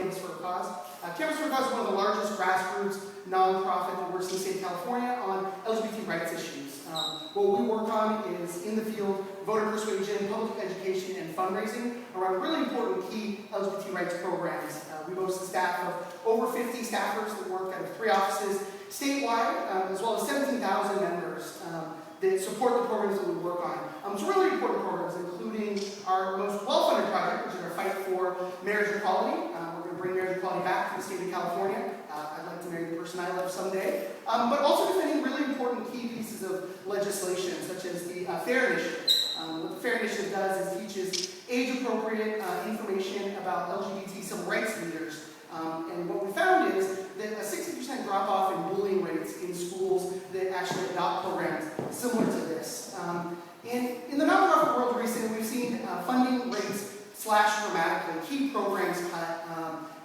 Campus for a Cause. Campus for a Cause is one of the largest grassroots nonprofit that works in the state of California on LGBT rights issues. What we work on is in the field, voter persuasion, public education, and fundraising around really important key LGBT rights programs. We boast a staff of over 50 staffers that work out of 3 offices statewide, as well as 17,000 members that support the programs that we work on. Some really important programs, including our most well-funded project, which is our fight for marriage equality. We're going to bring marriage equality back to the state of California. I'd like to marry the person I love someday. But also defending really important key pieces of legislation, such as the FAIR Initiative. What the FAIR Initiative does is teaches age-appropriate information about LGBT civil rights leaders. And what we found is that a 60% drop-off in bullying rates in schools that actually adopt programs similar to this. And in the nonprofit world recently, we've seen funding rates slash dramatically, key programs cut,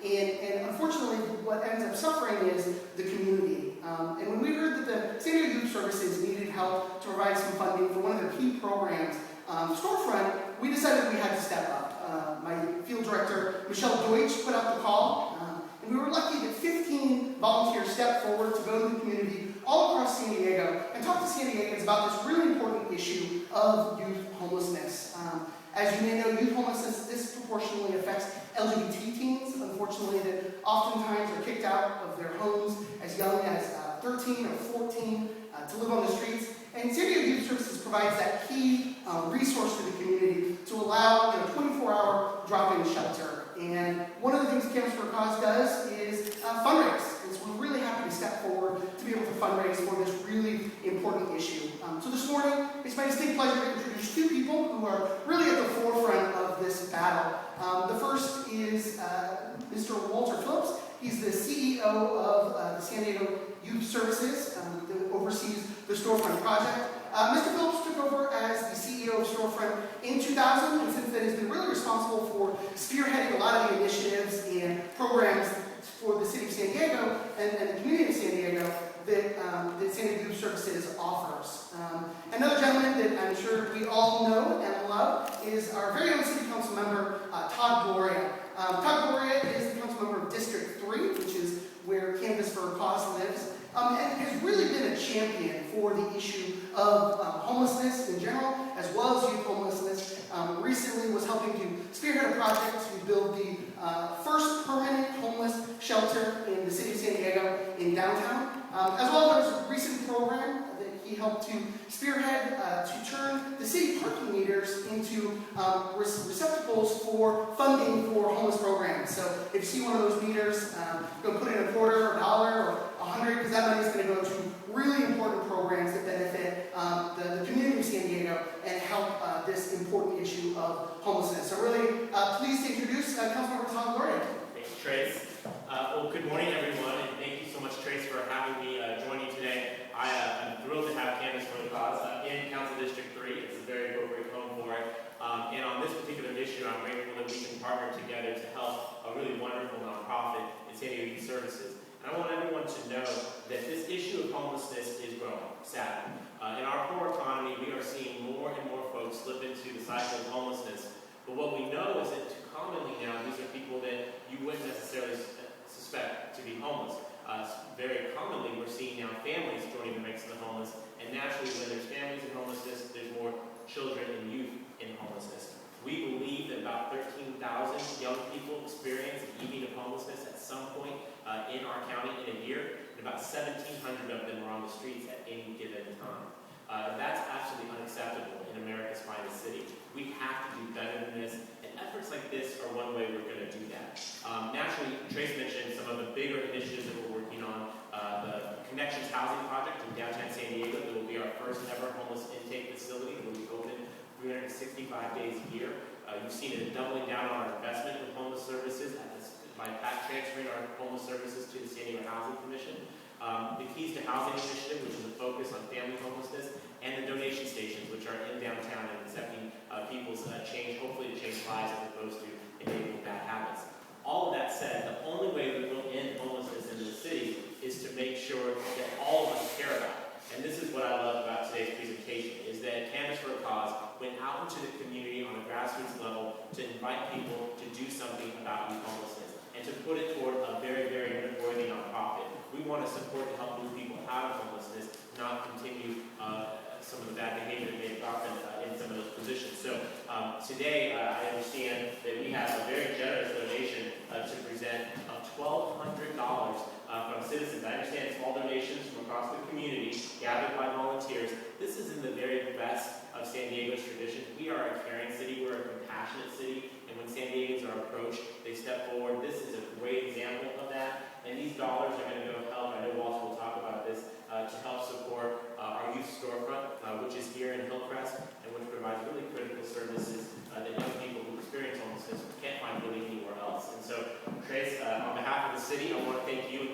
and unfortunately, what ends up suffering is the community. And when we heard that the San Diego Youth Services needed help to provide some funding for one of their key programs, Storefront, we decided we had to step up. My field director, Michelle Deutsch, put out the call, and we were lucky that 15 volunteers stepped forward to go to the community all across San Diego and talk to San Diegans about this really important issue of youth homelessness. As you may know, youth homelessness disproportionately affects LGBT teens, unfortunately, that oftentimes are kicked out of their homes as young as 13 or 14 to live on the streets. And San Diego Youth Services provides that key resource to the community to allow 24-hour drop-in shelter. And one of the things Campus for a Cause does is fundraise. And so we're really happy to step forward to be able to fundraise for this really important issue. So this morning, it's my distinct pleasure to introduce 2 people who are really at the forefront of this battle. The first is Mr. Walter Phillips. He's the CEO of the San Diego Youth Services that oversees the Storefront project. Mr. Phillips took over as the CEO of Storefront in 2000, and since then has been really responsible for spearheading a lot of the initiatives and programs for the city of San Diego and the community of San Diego that San Diego Youth Services offers. Another gentleman that I'm sure we all know and love is our very own City Council member, Todd Gloria. Todd Gloria is the council member of District 3, which is where Campus for a Cause lives, and has really been a champion for the issue of homelessness in general, as well as youth homelessness. Recently was helping to spearhead a project to build the first permanent homeless shelter in the city of San Diego in downtown, as well as a recent program that he helped to spearhead to turn the city parking meters into receptacles for funding for homeless programs. So if you see one of those meters, go put in $0.25 or $1 or $100, because that money is going to go to really important programs that benefit the community of San Diego and help this important issue of homelessness. So really pleased to introduce Councilmember Todd Gloria. Thanks, Trace. Well, good morning, everyone, and thank you so much, Trace, for having me join you today. I'm thrilled to have Campus for the Cause in Council District 3. It's a very appropriate home for it. And on this particular issue, I'm grateful that we can partner together to help a really wonderful nonprofit in San Diego Youth Services. And I want everyone to know that this issue of homelessness is growing, sadly. In our poor economy, we are seeing more and more folks slip into the cycle of homelessness. But what we know is that commonly now, these are people that you wouldn't necessarily suspect to be homeless. Very commonly, we're seeing now families joining the ranks of the homeless, and naturally, when there's families in homelessness, there's more children and youth in homelessness. We believe that about 13,000 young people experience the evening of homelessness at some point in our county in a year, and about 1,700 of them are on the streets at any given time. That's absolutely unacceptable in America's finest city. We have to do better than this, and efforts like this are one way we're going to do that. Naturally, Trace mentioned some of the bigger initiatives that we're working on. The Connections Housing Project in downtown San Diego that will be our first ever homeless intake facility that will be open 365 days a year. You've seen it doubling down on our investment with homeless services by back transferring our homeless services to the San Diego Housing Commission. The Keys to Housing Initiative, which is a focus on family homelessness, and the donation stations, which are in downtown and accepting people's change, hopefully to change lives as opposed to enabling bad habits. All of that said, the only way we will end homelessness in the city is to make sure that all of us care about it. And this is what I love about today's presentation, is that Campus for a Cause went out into the community on a grassroots level to invite people to do something about youth homelessness. and to put it toward a very, very worthy nonprofit. We want to support to help move people out of homelessness, not continue some of the bad behavior that may have gotten in some of those positions. So today, I understand that we have a very generous donation to present of $1,200 from citizens. I understand small donations from across the community, gathered by volunteers. This is in the very best of San Diego's tradition. We are a caring city, we're a compassionate city, and when San Diegans are approached, they step forward. This is a great example of that, and these dollars are going to go help, I know Walter will talk about this, to help support our youth storefront, which is here in Hillcrest, and which provides really critical services that young people who experience homelessness can't find really anywhere else. And so, Trace, on behalf of the city, I want to thank you